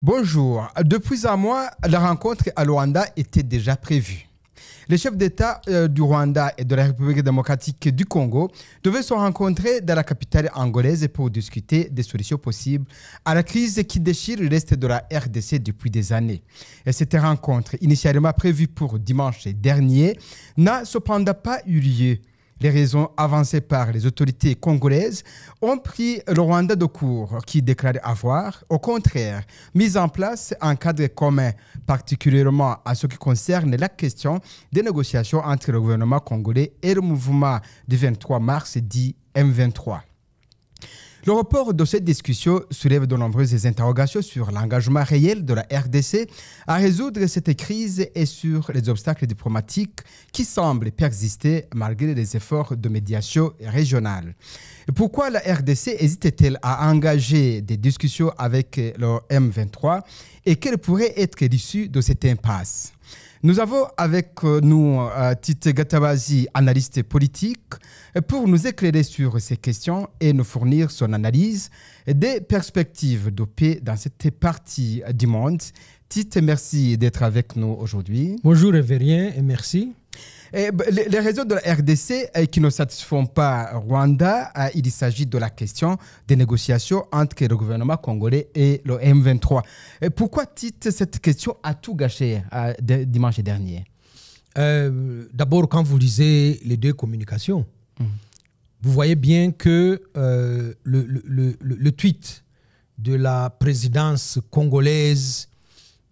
Bonjour. Depuis un mois, la rencontre à Luanda était déjà prévue. Les chefs d'État du Rwanda et de la République démocratique du Congo devaient se rencontrer dans la capitale angolaise pour discuter des solutions possibles à la crise qui déchire le reste de la RDC depuis des années. Et cette rencontre, initialement prévue pour dimanche dernier, n'a cependant pas eu lieu. Les raisons avancées par les autorités congolaises ont pris le Rwanda de court, qui déclarait avoir, au contraire, mis en place un cadre commun, particulièrement en ce qui concerne la question des négociations entre le gouvernement congolais et le mouvement du 23 mars dit M23. Le report de cette discussion soulève de nombreuses interrogations sur l'engagement réel de la RDC à résoudre cette crise et sur les obstacles diplomatiques qui semblent persister malgré les efforts de médiation régionale. Pourquoi la RDC hésite-t-elle à engager des discussions avec le M23 et quelle pourrait être l'issue de cette impasse? Nous avons avec nous Tite Gatabazi, analyste politique, pour nous éclairer sur ces questions et nous fournir son analyse des perspectives de paix dans cette partie du monde. Tite, merci d'être avec nous aujourd'hui. Bonjour Révérien et merci. Les réseaux de la RDC qui ne satisfont pas Rwanda, il s'agit de la question des négociations entre le gouvernement congolais et le M23. Pourquoi, Tite, cette question a tout gâché dimanche dernier? D'abord, quand vous lisez les deux communications, vous voyez bien que le tweet de la présidence congolaise,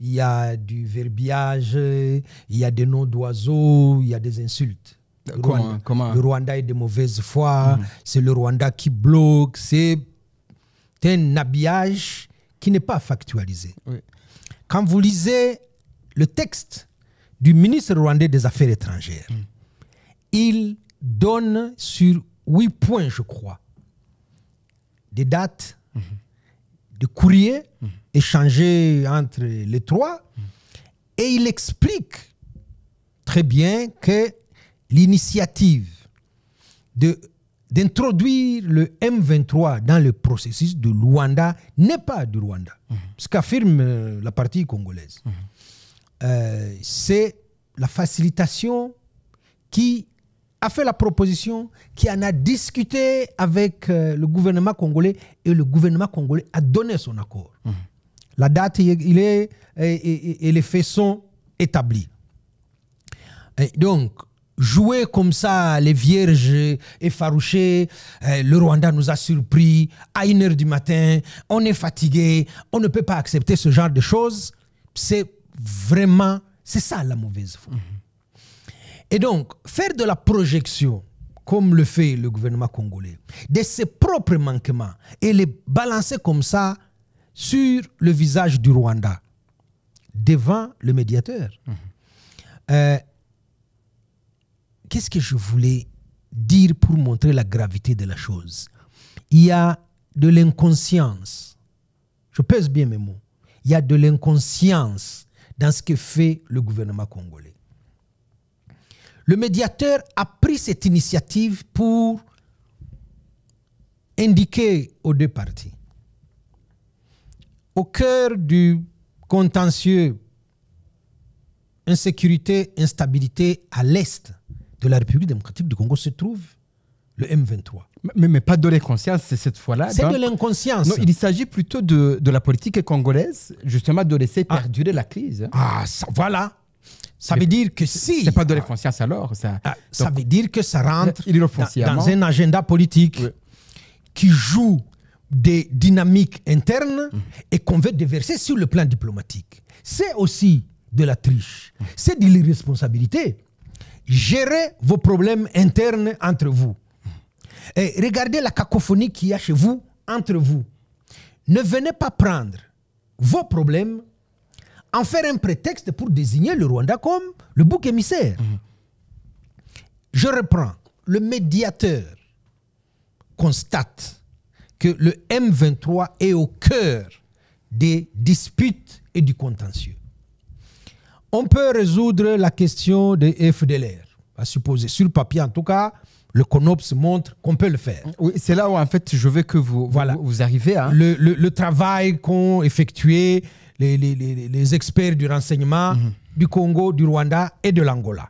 il y a du verbiage, il y a des noms d'oiseaux, il y a des insultes. Comment? Le Rwanda est de mauvaise foi, c'est le Rwanda qui bloque, c'est un habillage qui n'est pas factualisé. Oui. Quand vous lisez le texte du ministre rwandais des Affaires étrangères, il donne sur 8 points, je crois, des dates, de courriers échangés entre les trois, et il explique très bien que l'initiative d'introduire le M23 dans le processus de Luanda n'est pas du Rwanda, ce qu'affirme la partie congolaise. C'est la facilitation qui a fait la proposition, qui en a discuté avec le gouvernement congolais, et le gouvernement congolais a donné son accord. La date, et les faits sont établis. Et donc, jouer comme ça, les vierges effarouchées, le Rwanda nous a surpris, à 1h du matin, on est fatigué, on ne peut pas accepter ce genre de choses. C'est ça la mauvaise foi. Et donc, faire de la projection, comme le fait le gouvernement congolais, de ses propres manquements et les balancer comme ça sur le visage du Rwanda, devant le médiateur. Qu'est-ce que je voulais dire pour montrer la gravité de la chose? Il y a de l'inconscience. Je pèse bien mes mots. Il y a de l'inconscience dans ce que fait le gouvernement congolais. Le médiateur a pris cette initiative pour indiquer aux deux parties, au cœur du contentieux, insécurité, instabilité à l'est de la République démocratique du Congo se trouve le M23. Mais pas de l'inconscience cette fois-là. C'est de l'inconscience. Non, il s'agit plutôt de la politique congolaise, justement de laisser perdurer la crise. Voilà. Ça veut dire que si... C'est pas de l'inconscience alors. Ça veut dire que ça rentre dans un agenda politique qui joue des dynamiques internes et qu'on veut déverser sur le plan diplomatique. C'est aussi de la triche. C'est de l'irresponsabilité. Gérez vos problèmes internes entre vous. Et regardez la cacophonie qu'il y a chez vous, entre vous. Ne venez pas prendre vos problèmes, en faire un prétexte pour désigner le Rwanda comme le bouc émissaire. Je reprends. Le médiateur constate que le M23 est au cœur des disputes et du contentieux. On peut résoudre la question des FDLR, à supposer. Sur le papier, en tout cas, le CONOPS montre qu'on peut le faire. Oui, c'est là où en fait je veux que vous arrivez. Hein. Le travail qu'ont effectué les experts du renseignement du Congo, du Rwanda et de l'Angola.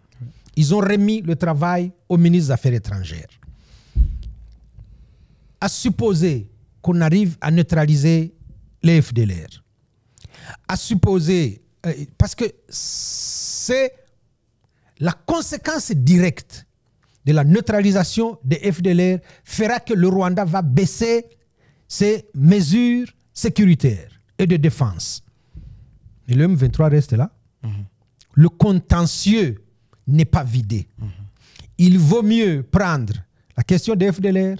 Ils ont remis le travail au ministre des Affaires étrangères. À supposer qu'on arrive à neutraliser les FDLR, à supposer, parce que c'est la conséquence directe de la neutralisation des FDLR fera que le Rwanda va baisser ses mesures sécuritaires et de défense. Et le M23 reste là. Le contentieux n'est pas vidé. Il vaut mieux prendre la question des FDLR,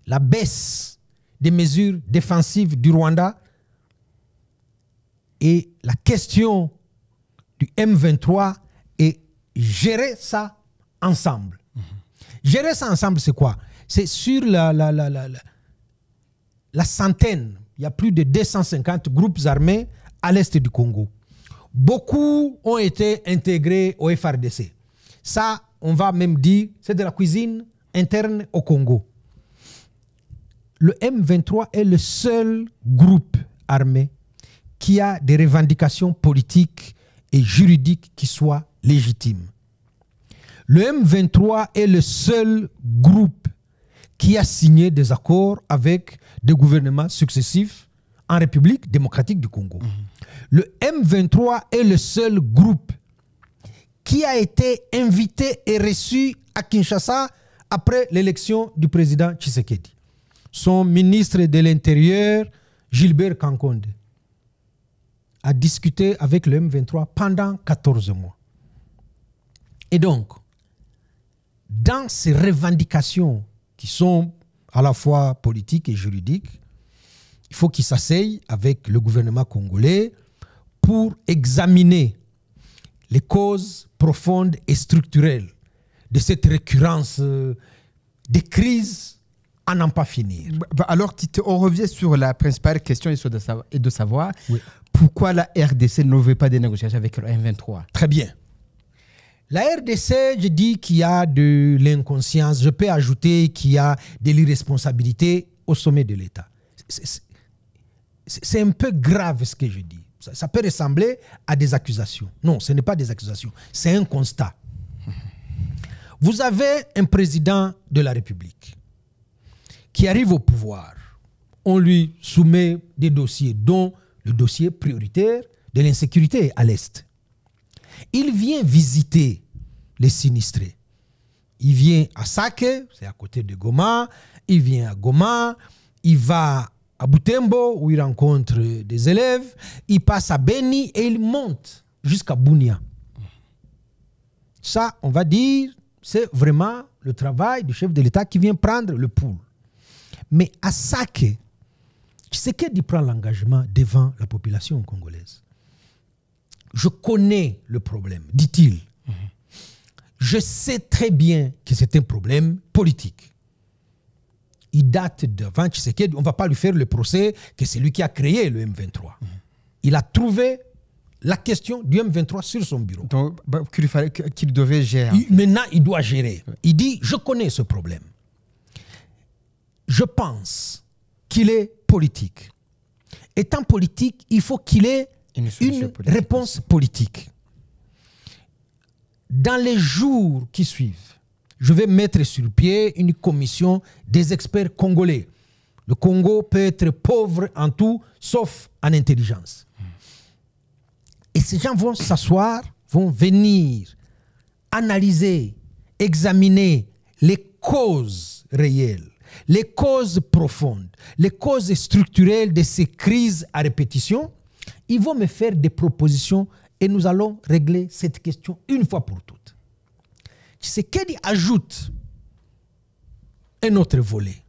la baisse des mesures défensives du Rwanda et la question du M23 et gérer ça ensemble. Gérer ça ensemble, c'est quoi? C'est sur la centaine, il y a plus de 250 groupes armés à l'est du Congo. Beaucoup ont été intégrés au FARDC. Ça, on va même dire, c'est de la cuisine interne au Congo. Le M23 est le seul groupe armé qui a des revendications politiques et juridiques qui soient légitimes. Le M23 est le seul groupe qui a signé des accords avec des gouvernements successifs en République démocratique du Congo. Le M23 est le seul groupe qui a été invité et reçu à Kinshasa après l'élection du président Tshisekedi. Son ministre de l'Intérieur, Gilbert Kankonde, a discuté avec le M23 pendant 14 mois. Et donc, dans ces revendications qui sont à la fois politiques et juridiques, il faut qu'ils s'asseyent avec le gouvernement congolais pour examiner les causes profondes et structurelles de cette récurrence des crises à n'en pas finir. Alors, on revient sur la principale question et de savoir oui. Pourquoi la RDC ne veut pas de négociations avec le M23. Très bien. La RDC, je dis qu'il y a de l'inconscience. Je peux ajouter qu'il y a de l'irresponsabilité au sommet de l'État. C'est un peu grave ce que je dis. Ça peut ressembler à des accusations. Non, ce n'est pas des accusations. C'est un constat. Vous avez un président de la République qui arrive au pouvoir. On lui soumet des dossiers, dont le dossier prioritaire de l'insécurité à l'Est. Il vient visiter les sinistrés. Il vient à Sake, c'est à côté de Goma. Il vient à Goma. Il va à Butembo, où il rencontre des élèves. Il passe à Beni et il monte jusqu'à Bunia. Ça, on va dire, c'est vraiment le travail du chef de l'État qui vient prendre le pouls. Mais à Sake, Tshisekedi prend l'engagement devant la population congolaise. Je connais le problème, dit-il. Je sais très bien que c'est un problème politique. Il date d'avant Tshisekedi. On ne va pas lui faire le procès que c'est lui qui a créé le M23. Il a trouvé la question du M23 sur son bureau. Donc, qu'il devait gérer. Maintenant, il doit gérer. Il dit, je connais ce problème. Je pense qu'il est politique. Étant politique, il faut qu'il ait une réponse politique. Dans les jours qui suivent, je vais mettre sur pied une commission des experts congolais. Le Congo peut être pauvre en tout, sauf en intelligence. Et ces gens vont s'asseoir, vont venir analyser, examiner les causes réelles, les causes profondes, les causes structurelles de ces crises à répétition. Ils vont me faire des propositions et nous allons régler cette question une fois pour toutes. Tshisekedi ajoute un autre volet.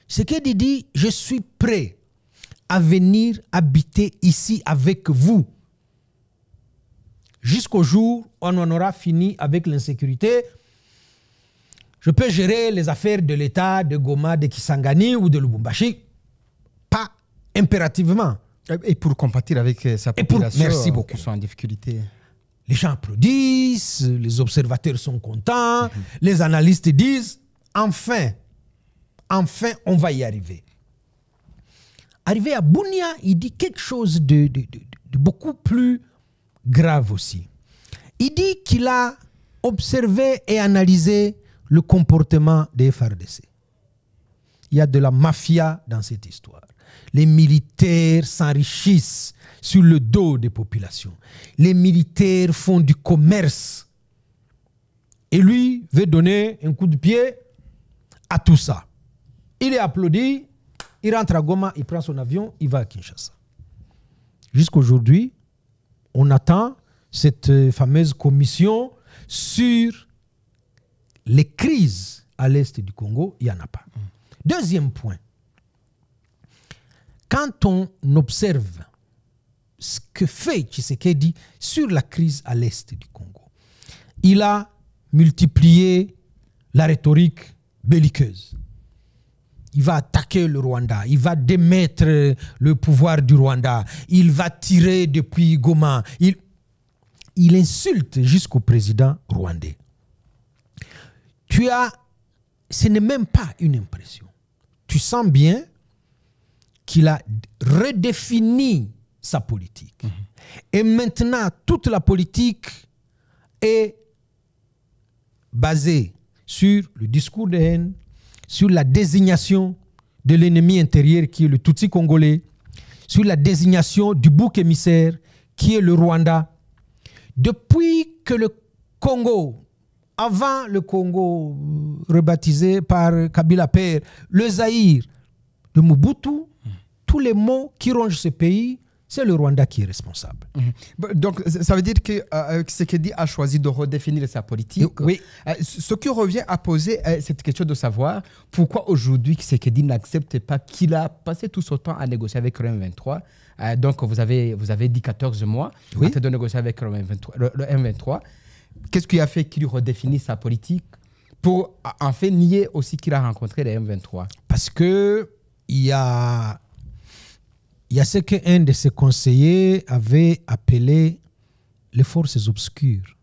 Tshisekedi dit, je suis prêt à venir habiter ici avec vous jusqu'au jour où on en aura fini avec l'insécurité. Je peux gérer les affaires de l'État, de Goma, de Kisangani ou de Lubumbashi, pas impérativement. Et pour compatir avec sa population merci beaucoup. Qui sont en difficulté. Les gens applaudissent, les observateurs sont contents, les analystes disent, enfin, on va y arriver. Arrivé à Bunia, il dit quelque chose de beaucoup plus grave aussi. Il dit qu'il a observé et analysé le comportement des FARDC. Il y a de la mafia dans cette histoire. Les militaires s'enrichissent sur le dos des populations. Les militaires font du commerce. Et lui veut donner un coup de pied à tout ça. Il est applaudi, il rentre à Goma, il prend son avion, il va à Kinshasa. Jusqu'aujourd'hui, on attend cette fameuse commission sur les crises à l'est du Congo. Il n'y en a pas. Deuxième point. Quand on observe ce que fait Tshisekedi sur la crise à l'est du Congo, il a multiplié la rhétorique belliqueuse. Il va attaquer le Rwanda, il va démettre le pouvoir du Rwanda, il va tirer depuis Goma, il insulte jusqu'au président rwandais. Ce n'est même pas une impression. Tu sens bien qu'il a redéfini sa politique. Et maintenant, toute la politique est basée sur le discours de haine, sur la désignation de l'ennemi intérieur qui est le Tutsi congolais, sur la désignation du bouc émissaire qui est le Rwanda. Depuis que le Congo, avant le Congo rebaptisé par Kabila Père, le Zaïre de Mobutu, tous les maux qui rongent ce pays, c'est le Rwanda qui est responsable. Donc, ça veut dire que Tshisekedi a choisi de redéfinir sa politique. Oui. Ce qui revient à poser cette question de savoir pourquoi aujourd'hui Tshisekedi n'accepte pas qu'il a passé tout son temps à négocier avec le M23. Donc, vous avez dit 14 mois afin de négocier avec le M23. Qu'est-ce qui a fait qu'il redéfinisse sa politique pour en fait nier aussi qu'il a rencontré les M23? Parce que il y a ce qu'un de ses conseillers avait appelé les forces obscures.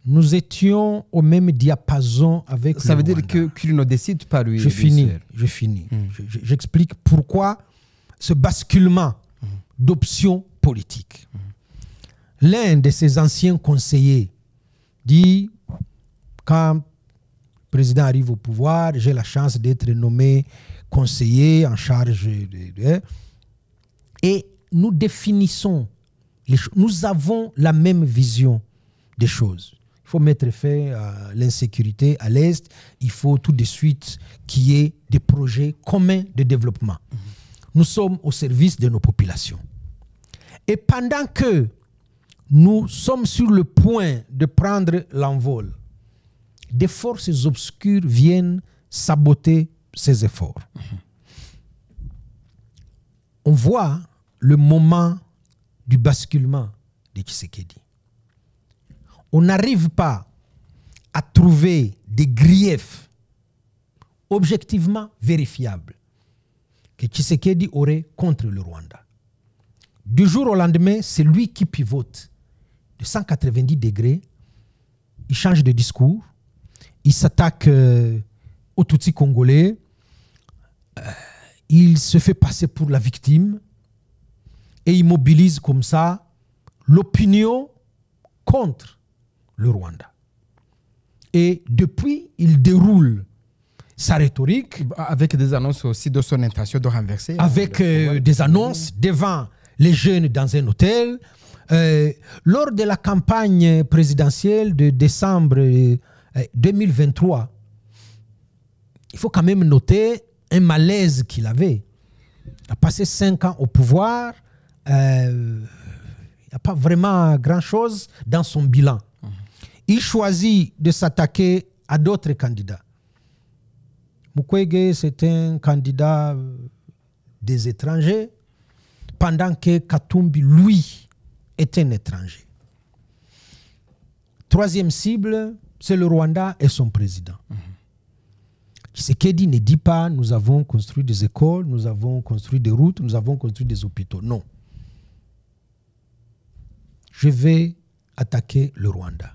Nous étions au même diapason avec ça veut dire qu'il ne décide pas lui. Je finis. J'explique pourquoi ce basculement d'options politiques. L'un de ses anciens conseillers dit, quand le président arrive au pouvoir, j'ai la chance d'être nommé conseiller en charge et nous définissons les choses. Nous avons la même vision des choses. Il faut mettre fin à l'insécurité à l'Est. Il faut tout de suite qu'il y ait des projets communs de développement. Nous sommes au service de nos populations. Et pendant que nous sommes sur le point de prendre l'envol, des forces obscures viennent saboter ces efforts. On voit le moment du basculement de Tshisekedi. On n'arrive pas à trouver des griefs objectivement vérifiables que Tshisekedi aurait contre le Rwanda. Du jour au lendemain, c'est lui qui pivote de 190 degrés. Il change de discours. Il s'attaque aux Tutsis congolais. Il se fait passer pour la victime et il mobilise comme ça l'opinion contre le Rwanda. Et depuis, il déroule sa rhétorique. Avec des annonces aussi de son intention de renverser. Avec des annonces devant les jeunes dans un hôtel. Lors de la campagne présidentielle de décembre 2023, il faut quand même noter un malaise qu'il avait. Il a passé 5 ans au pouvoir. Il n'y a pas vraiment grand-chose dans son bilan. Il choisit de s'attaquer à d'autres candidats. Mukwege, c'est un candidat des étrangers, pendant que Katumbi, lui, est un étranger. Troisième cible, c'est le Rwanda et son président. Tshisekedi ne dit pas nous avons construit des écoles, nous avons construit des routes, nous avons construit des hôpitaux. Non. Je vais attaquer le Rwanda.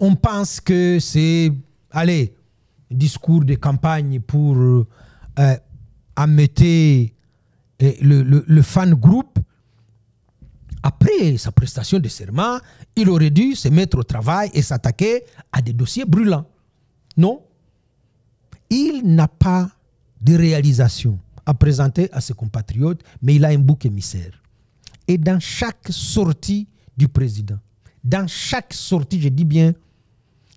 On pense que c'est, un discours de campagne pour ameuter le fan group, après sa prestation de serment, il aurait dû se mettre au travail et s'attaquer à des dossiers brûlants. Non. Il n'a pas de réalisation à présenter à ses compatriotes, mais il a un bouc émissaire. Et dans chaque sortie du président, dans chaque sortie, je dis bien,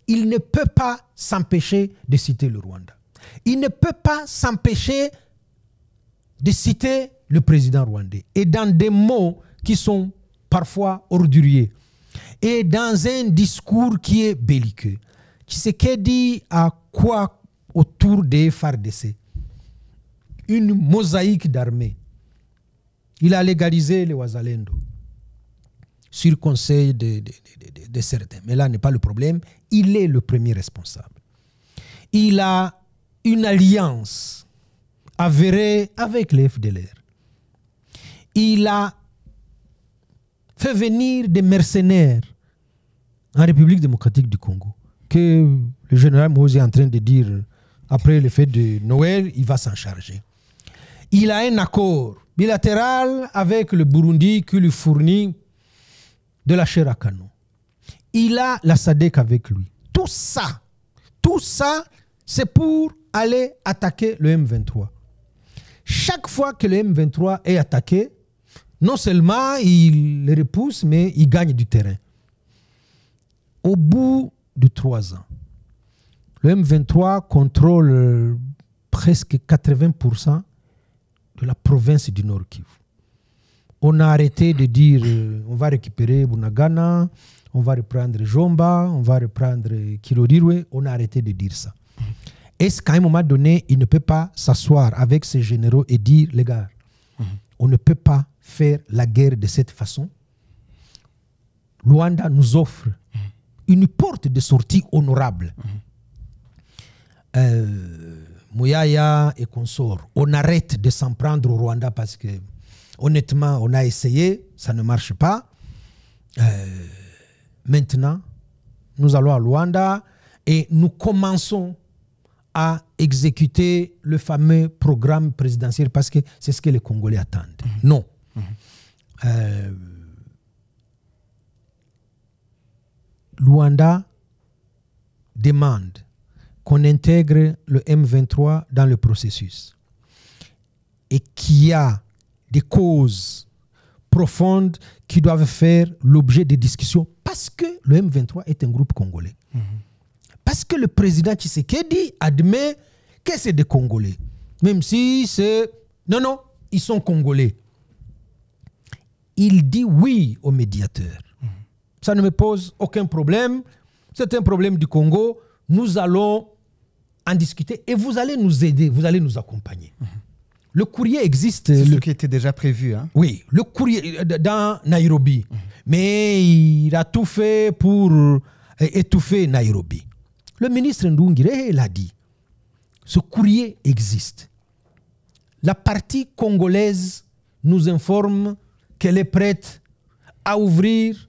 il ne peut pas s'empêcher de citer le Rwanda. Il ne peut pas s'empêcher de citer le président rwandais. Et dans des mots qui sont parfois orduriers. Et dans un discours qui est belliqueux. Tshisekedi a quoi autour des FARDC? Une mosaïque d'armée. Il a légalisé les Wazalendo sur conseil de certains. Mais là n'est pas le problème. Il est le premier responsable. Il a une alliance avérée avec les FDLR. Il a fait venir des mercenaires en République démocratique du Congo, que le général Moïse est en train de dire, après le fête de Noël, il va s'en charger. Il a un accord bilatéral avec le Burundi qui lui fournit de la chair à canon. Il a la SADC avec lui. Tout ça, c'est pour aller attaquer le M23. Chaque fois que le M23 est attaqué, non seulement il le repousse, mais il gagne du terrain. Au bout de 3 ans, le M23 contrôle presque 80% de la province du Nord Kivu. On a arrêté de dire on va récupérer Bunagana, on va reprendre Jomba, on va reprendre Kilorirwe. On a arrêté de dire ça. Est-ce qu'à un moment donné, il ne peut pas s'asseoir avec ses généraux et dire, les gars, on ne peut pas faire la guerre de cette façon? Luanda nous offre une porte de sortie honorable. Mouyaya et consorts, on arrête de s'en prendre au Rwanda parce que, honnêtement, on a essayé, ça ne marche pas. Maintenant, nous allons à Luanda et nous commençons à exécuter le fameux programme présidentiel parce que c'est ce que les Congolais attendent. Non. Luanda demande qu'on intègre le M23 dans le processus et qu'il y a des causes profondes qui doivent faire l'objet de discussions parce que le M23 est un groupe congolais. Parce que le président Tshisekedi admet que c'est des Congolais. Même si c'est... Non, ils sont Congolais. Il dit oui au médiateur. Ça ne me pose aucun problème. C'est un problème du Congo. Nous allons en discuter et vous allez nous aider, vous allez nous accompagner. Le courrier existe. C'est ce qui était déjà prévu. Hein? Oui, le courrier dans Nairobi. Mais il a tout fait pour étouffer Nairobi. Le ministre Ndungire l'a dit. Ce courrier existe. La partie congolaise nous informe qu'elle est prête à ouvrir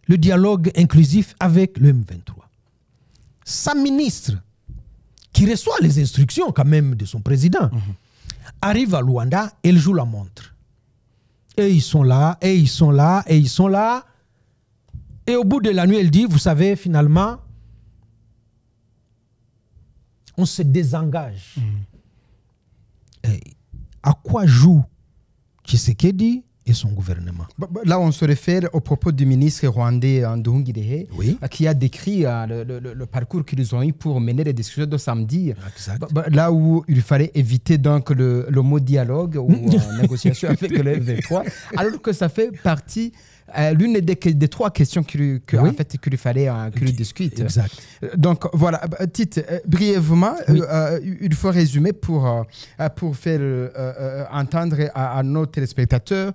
le dialogue inclusif avec le M23. Sa ministre, qui reçoit les instructions quand même de son président, arrive à Luanda, elle joue la montre. Et ils sont là, et ils sont là, et ils sont là. Et au bout de la nuit, elle dit, vous savez, finalement, on se désengage. Et à quoi joue Tshisekedi et son gouvernement? Là, on se réfère au propos du ministre rwandais Nduhungirehe, qui a décrit le parcours qu'ils ont eu pour mener les discussions de samedi. Là où il fallait éviter donc le mot dialogue ou négociation avec le M23, alors que ça fait partie l'une des 3 questions qu'il fallait qu'il discute. Exact. Donc voilà, Tite, brièvement, il faut résumer pour faire entendre à nos téléspectateurs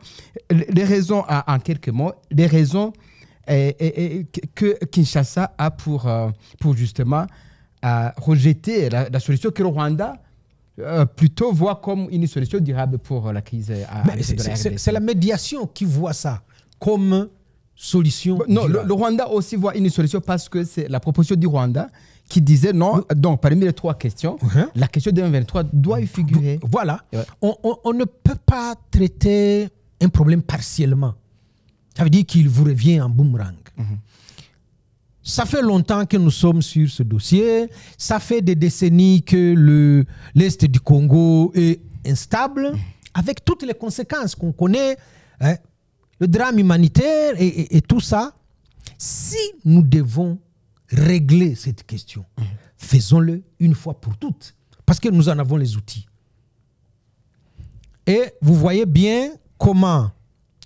les raisons, en quelques mots, les raisons que Kinshasa a pour justement rejeter la solution que le Rwanda plutôt voit comme une solution durable pour la crise. C'est la médiation qui voit ça comme solution. Non, le Rwanda aussi voit une solution parce que c'est la proposition du Rwanda qui disait non. Donc, parmi les 3 questions, la question de M23 doit y figurer. Voilà. Ouais. On ne peut pas traiter un problème partiellement. Ça veut dire qu'il vous revient en boomerang. Ça fait longtemps que nous sommes sur ce dossier. Ça fait des décennies que l'Est du Congo est instable, avec toutes les conséquences qu'on connaît, hein, le drame humanitaire et tout ça. Si nous devons régler cette question, faisons-le une fois pour toutes, parce que nous en avons les outils. Et vous voyez bien comment,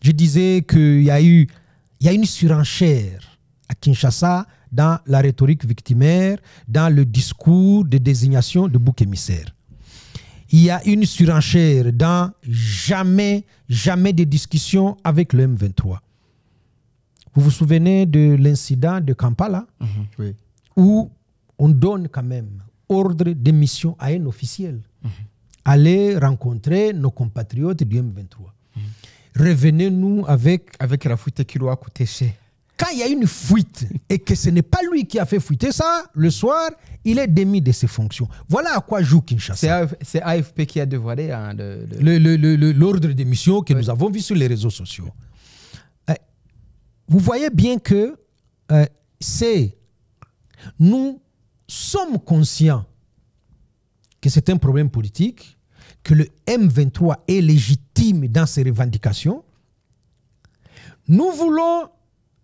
je disais qu'il y a une surenchère à Kinshasa dans la rhétorique victimaire, dans le discours de désignation de bouc émissaire. Il y a une surenchère dans jamais de discussion avec le M23. Vous vous souvenez de l'incident de Kampala, oui, où on donne quand même ordre de mission à un officiel. Allez rencontrer nos compatriotes du M23. Revenez-nous avec la fuite qui doit coûter cher. Quand il y a une fuite et que ce n'est pas lui qui a fait fuiter ça, le soir, il est démis de ses fonctions. Voilà à quoi joue Kinshasa. C'est AFP qui a dévoilé hein, l'ordre de mission que nous avons vu sur les réseaux sociaux. Vous voyez bien que nous sommes conscients que c'est un problème politique, que le M23 est légitime dans ses revendications. Nous voulons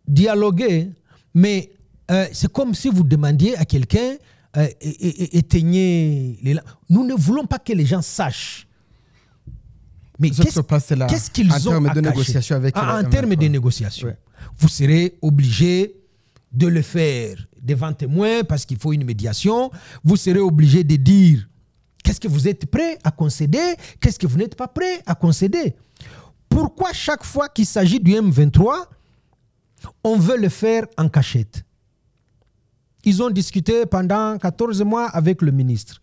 dialoguer, mais c'est comme si vous demandiez à quelqu'un éteignez les lampes. Nous ne voulons pas que les gens sachent. Mais qu'est-ce qu'ils ont à cacher en termes de négociation? Ouais. Vous serez obligé de le faire devant témoins parce qu'il faut une médiation. Vous serez obligé de dire qu'est-ce que vous êtes prêt à concéder, qu'est-ce que vous n'êtes pas prêt à concéder. Pourquoi chaque fois qu'il s'agit du M23, on veut le faire en cachette? Ils ont discuté pendant 14 mois avec le ministre.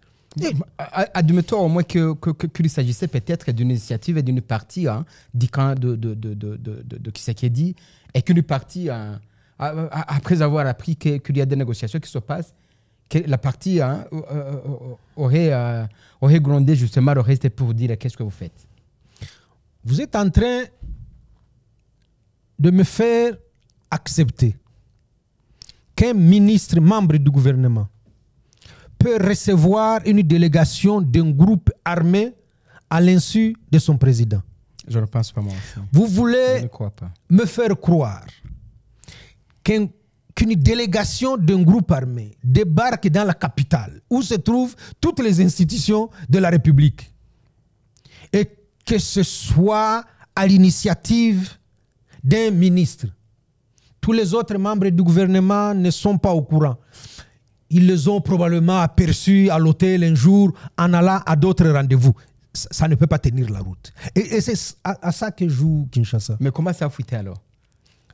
Admettons au moins qu'il s'agissait peut-être d'une initiative et d'une partie hein, du camp de Tshisekedi et qu'une partie, hein, après avoir appris qu'il y a des négociations qui se passent, que la partie hein, aurait grondé justement le reste pour dire qu'est-ce que vous faites. Vous êtes en train de me faire accepter qu'un ministre membre du gouvernement peut recevoir une délégation d'un groupe armé à l'insu de son président. Je ne pense pas moi aussi. Vous voulez me faire croire qu'une délégation d'un groupe armé débarque dans la capitale où se trouvent toutes les institutions de la République et que ce soit à l'initiative d'un ministre. Tous les autres membres du gouvernement ne sont pas au courant. Ils les ont probablement aperçus à l'hôtel un jour en allant à d'autres rendez-vous. Ça ne peut pas tenir la route. Et c'est à ça que joue Kinshasa. Mais comment ça a fuité alors?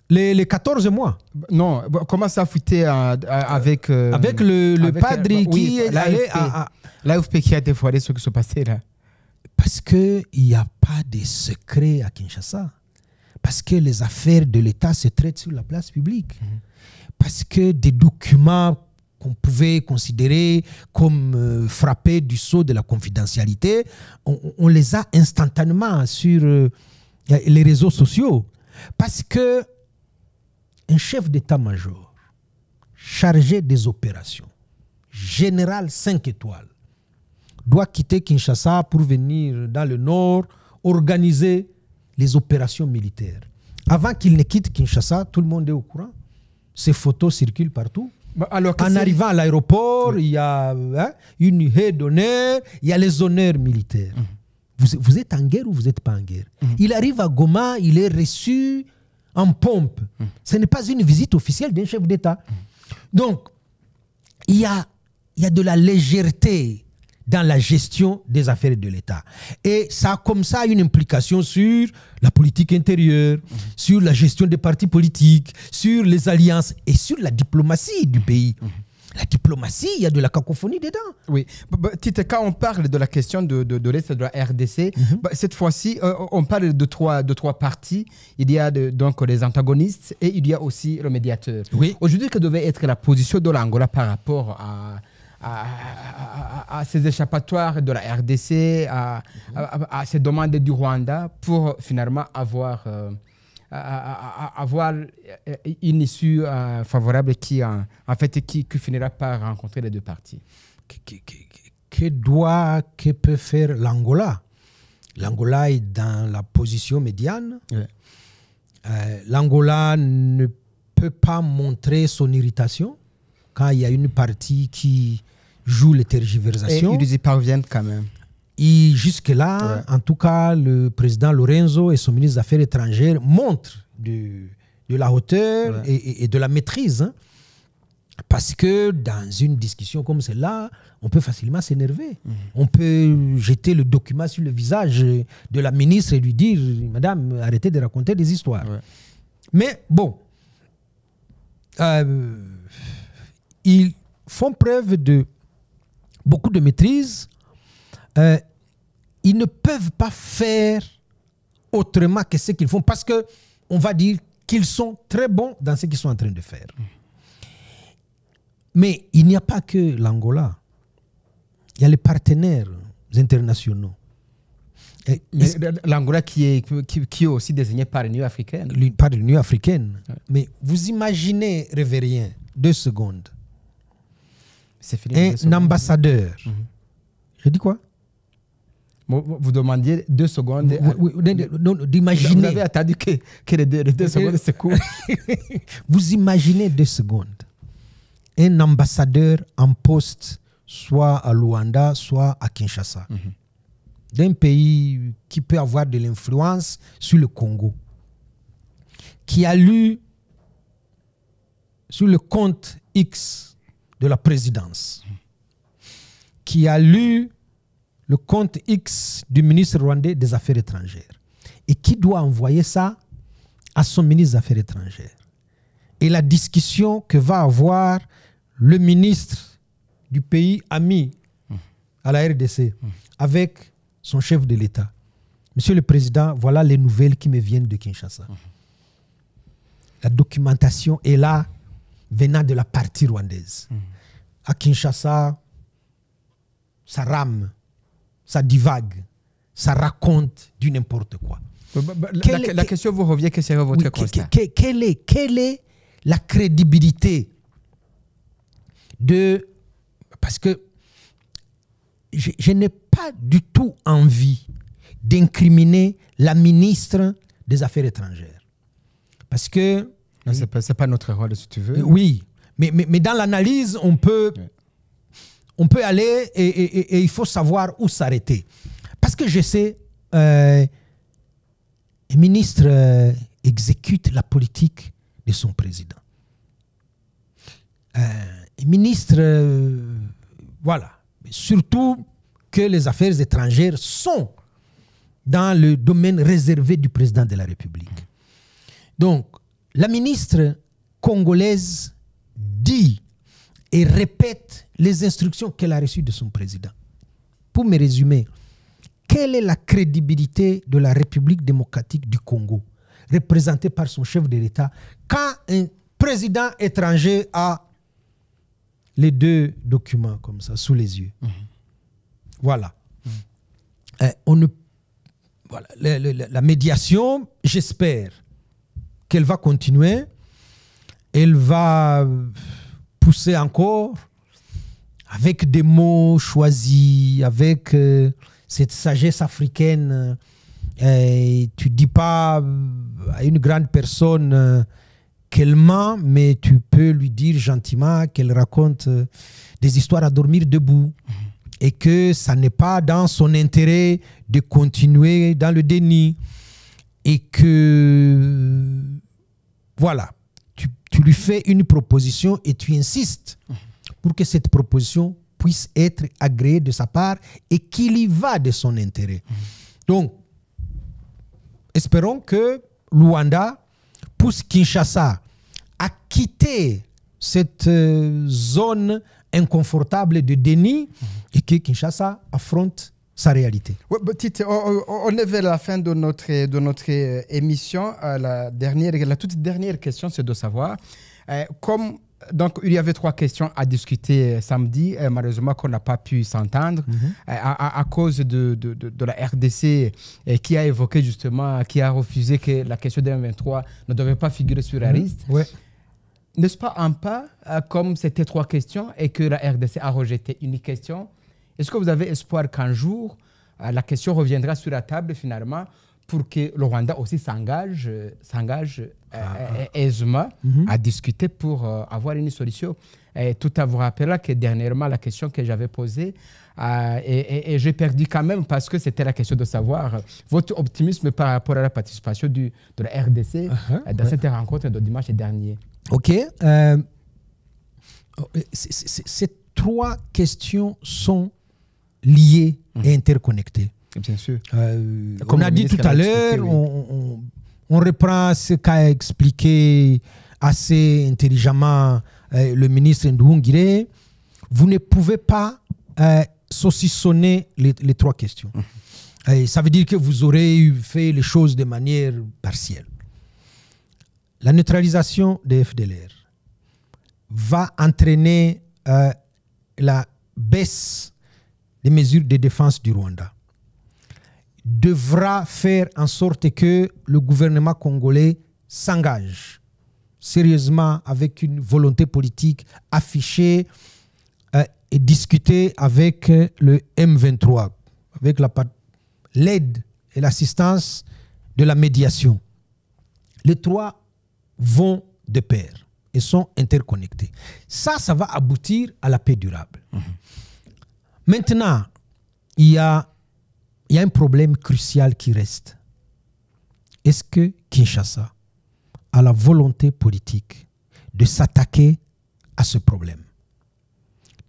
Les 14 mois. Non, comment ça a fuité avec le padre qui est allé à... L'AFP qui a dévoilé ce qui se passait là. Parce qu'il n'y a pas de secret à Kinshasa. Parce que les affaires de l'État se traitent sur la place publique. Parce que des documents qu'on pouvait considérer comme frappés du sceau de la confidentialité, on les a instantanément sur les réseaux sociaux. Parce que un chef d'état-major chargé des opérations, général 5 étoiles, doit quitter Kinshasa pour venir dans le nord organiser les opérations militaires. Avant qu'il ne quitte Kinshasa, tout le monde est au courant. Ces photos circulent partout. En arrivant à l'aéroport, il y a une haie d'honneur, il y a les honneurs militaires. Vous êtes en guerre ou vous n'êtes pas en guerre? Il arrive à Goma, il est reçu en pompe. Ce n'est pas une visite officielle d'un chef d'État. Donc, il y a de la légèreté dans la gestion des affaires de l'État. Et ça a comme ça une implication sur la politique intérieure, sur la gestion des partis politiques, sur les alliances et sur la diplomatie du pays. La diplomatie, il y a de la cacophonie dedans. Oui. Tite, quand on parle de la question de l'Est de la RDC, cette fois-ci, on parle de trois parties. Il y a donc les antagonistes et il y a aussi le médiateur. Oui. Aujourd'hui, quelle devait être la position de l'Angola par rapport à ces échappatoires de la RDC, à ces demandes du Rwanda pour finalement avoir une issue favorable qui finira par rencontrer les deux parties. Que peut faire l'Angola? L'Angola est dans la position médiane. Ouais. L'Angola ne peut pas montrer son irritation quand il y a une partie qui joue les tergiversations. Et ils y parviennent quand même. Et jusque-là, en tout cas, le président Lorenzo et son ministre des Affaires étrangères montrent de la hauteur et de la maîtrise. Hein, parce que dans une discussion comme celle-là, on peut facilement s'énerver. On peut jeter le document sur le visage de la ministre et lui dire « Madame, arrêtez de raconter des histoires. » Mais bon, ils font preuve de beaucoup de maîtrise. Ils ne peuvent pas faire autrement que ce qu'ils font parce qu'on va dire qu'ils sont très bons dans ce qu'ils sont en train de faire. Mais il n'y a pas que l'Angola. Il y a les partenaires internationaux. L'Angola qui est aussi désigné par l'Union africaine. Par l'Union africaine. Mais vous imaginez, Révérien, 2 secondes. C'est fini. Un ambassadeur. Je dis quoi? Vous demandiez 2 secondes. D'imaginer. Vous avez attendu que les 2 secondes se courent. Vous imaginez 2 secondes. Un ambassadeur en poste, soit à Luanda, soit à Kinshasa. D'un pays qui peut avoir de l'influence sur le Congo. Qui a lu sur le compte X de la présidence. Qui a lu le compte X du ministre rwandais des Affaires étrangères. Et qui doit envoyer ça à son ministre des Affaires étrangères. Et la discussion que va avoir le ministre du pays ami à la RDC avec son chef de l'État. Monsieur le Président, voilà les nouvelles qui me viennent de Kinshasa. La documentation est là, venant de la partie rwandaise. À Kinshasa, ça rame, ça divague, ça raconte du n'importe quoi. La question vous revient, quel serait votre constat? Quelle est la crédibilité de... Parce que je n'ai pas du tout envie d'incriminer la ministre des Affaires étrangères. Parce que... Ce n'est pas notre rôle, si tu veux. Oui, mais dans l'analyse, on peut aller et il faut savoir où s'arrêter. Parce que je sais, le ministre exécute la politique de son président. Le ministre, voilà, surtout que les affaires étrangères sont dans le domaine réservé du président de la République. Donc, la ministre congolaise dit et répète les instructions qu'elle a reçues de son président. Pour me résumer, quelle est la crédibilité de la République démocratique du Congo, représentée par son chef de l'État, quand un président étranger a les 2 documents comme ça, sous les yeux? Voilà. Voilà. La médiation, j'espère qu'elle va continuer. Elle va pousser encore avec des mots choisis, avec cette sagesse africaine. Tu ne dis pas à une grande personne qu'elle ment, mais tu peux lui dire gentiment qu'elle raconte des histoires à dormir debout. Et que ça n'est pas dans son intérêt de continuer dans le déni. Et que, voilà, tu lui fais une proposition et tu insistes pour que cette proposition puisse être agréée de sa part et qu'il y va de son intérêt. Donc, espérons que Luanda pousse Kinshasa à quitter cette zone inconfortable de déni et que Kinshasa affronte sa réalité. Ouais, on est vers la fin de notre émission. La toute dernière question, c'est de savoir, donc il y avait 3 questions à discuter samedi, malheureusement qu'on n'a pas pu s'entendre à cause de la RDC qui a évoqué justement, qui a refusé que la question de M23 ne devait pas figurer sur la liste. Ouais. N'est-ce pas un pas, comme c'était 3 questions et que la RDC a rejeté une question? Est-ce que vous avez espoir qu'un jour, la question reviendra sur la table finalement pour que le Rwanda aussi s'engage aisément à discuter pour avoir une solution? Et tout à vous rappeler que dernièrement, la question que j'avais posée, et j'ai perdu quand même parce que c'était la question de savoir votre optimisme par rapport à la participation de la RDC dans cette rencontre de dimanche dernier. OK. Ces 3 questions sont liées et interconnectées. Bien sûr. Comme on a dit tout à l'heure, on reprend ce qu'a expliqué assez intelligemment le ministre Nduhungirehe. Vous ne pouvez pas saucissonner les 3 questions. Ça veut dire que vous aurez fait les choses de manière partielle. La neutralisation des FDLR va entraîner la baisse des mesures de défense du Rwanda. Devra faire en sorte que le gouvernement congolais s'engage sérieusement avec une volonté politique affichée et discuter avec le M23, avec l'aide et l'assistance de la médiation. Les 3 vont de pair et sont interconnectés. Ça va aboutir à la paix durable. Maintenant, il y a un problème crucial qui reste. Est-ce que Kinshasa a la volonté politique de s'attaquer à ce problème,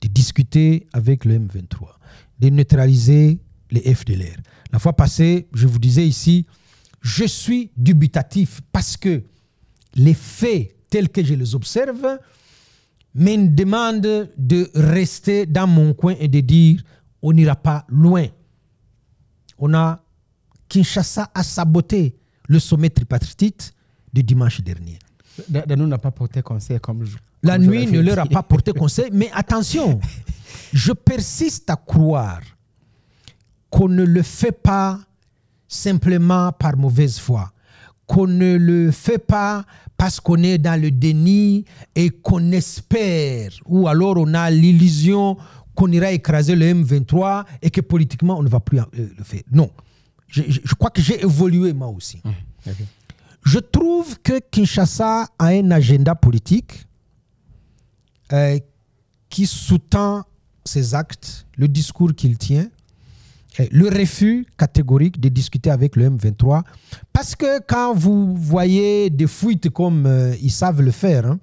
de discuter avec le M23, de neutraliser les FDLR? La fois passée, je vous disais ici, je suis dubitatif parce que les faits tels que je les observe me demandent de rester dans mon coin et de dire on n'ira pas loin. Kinshasa a saboté le sommet tripartite de dimanche dernier. La nuit n'a pas porté conseil La nuit ne leur a pas porté conseil, mais attention, je persiste à croire qu'on ne le fait pas simplement par mauvaise foi, qu'on ne le fait pas parce qu'on est dans le déni et qu'on espère, ou alors on a l'illusion qu'on ira écraser le M23 et que politiquement on ne va plus le faire. Non, je crois que j'ai évolué moi aussi. Okay. Je trouve que Kinshasa a un agenda politique qui sous-tend ses actes, le discours qu'il tient, le refus catégorique de discuter avec le M23. Parce que quand vous voyez des fuites comme ils savent le faire,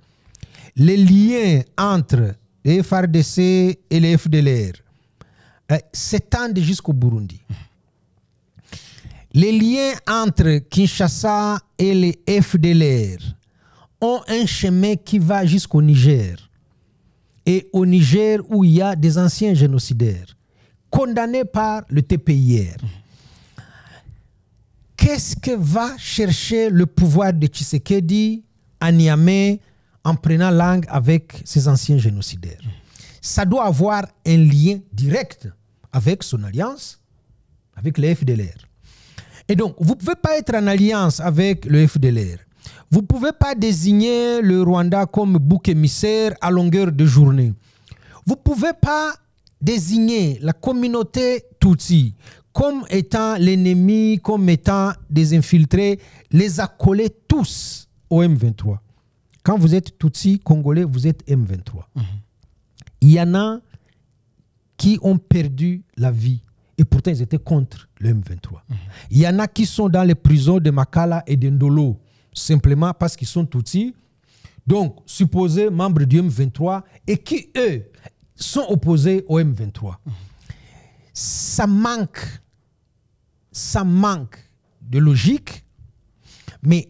les liens entre les FARDC et les FDLR s'étendent jusqu'au Burundi. Les liens entre Kinshasa et les FDLR ont un chemin qui va jusqu'au Niger. Et au Niger, où il y a des anciens génocidaires condamnés par le TPIR. Qu'est-ce que va chercher le pouvoir de Tshisekedi à Niamey en prenant langue avec ces anciens génocidaires? Ça doit avoir un lien direct avec son alliance, avec les FDLR. Et donc, vous ne pouvez pas être en alliance avec le FDLR. Vous ne pouvez pas désigner le Rwanda comme bouc émissaire à longueur de journée. Vous ne pouvez pas désigner la communauté Tutsi comme étant l'ennemi, comme étant des infiltrés, les accoler tous au M23. Quand vous êtes Tutsi, Congolais, vous êtes M23. Il y en a qui ont perdu la vie et pourtant ils étaient contre le M23. Il y en a qui sont dans les prisons de Makala et de Ndolo simplement parce qu'ils sont Tutsis, donc supposés membres du M23 et qui, eux, sont opposés au M23. Ça manque de logique, mais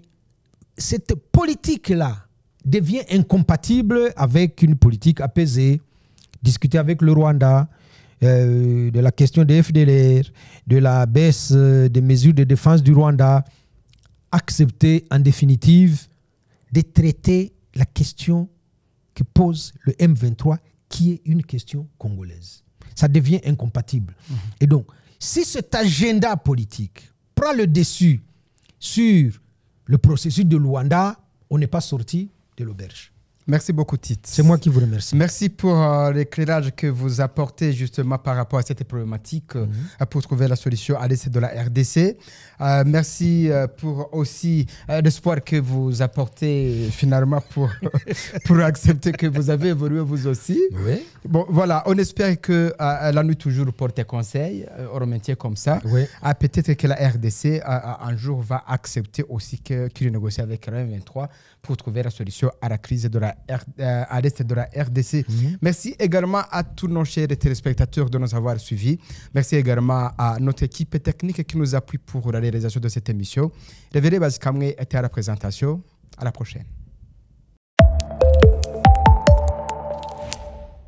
cette politique-là devient incompatible avec une politique apaisée, discuter avec le Rwanda, de la question des FDLR, de la baisse des mesures de défense du Rwanda, accepter en définitive de traiter la question que pose le M23, qui est une question congolaise. Ça devient incompatible. Et donc, si cet agenda politique prend le dessus sur le processus de Luanda, on n'est pas sorti de l'auberge. Merci beaucoup, Tite. C'est moi qui vous remercie. Merci pour l'éclairage que vous apportez justement par rapport à cette problématique pour trouver la solution à l'est de la RDC. Merci pour aussi l'espoir que vous apportez finalement pour accepter que vous avez évolué vous aussi. Oui. Bon, voilà, on espère que la nuit toujours porte conseil, on maintient comme ça. Oui. Peut-être que la RDC un jour va accepter aussi qu'il négocie avec le M23 pour trouver la solution à la crise de à l'est de la RDC. Merci également à tous nos chers téléspectateurs de nous avoir suivis. Merci également à notre équipe technique qui nous appuie pour la réalisation de cette émission. Révéré Bazikamwe était à la présentation. À la prochaine.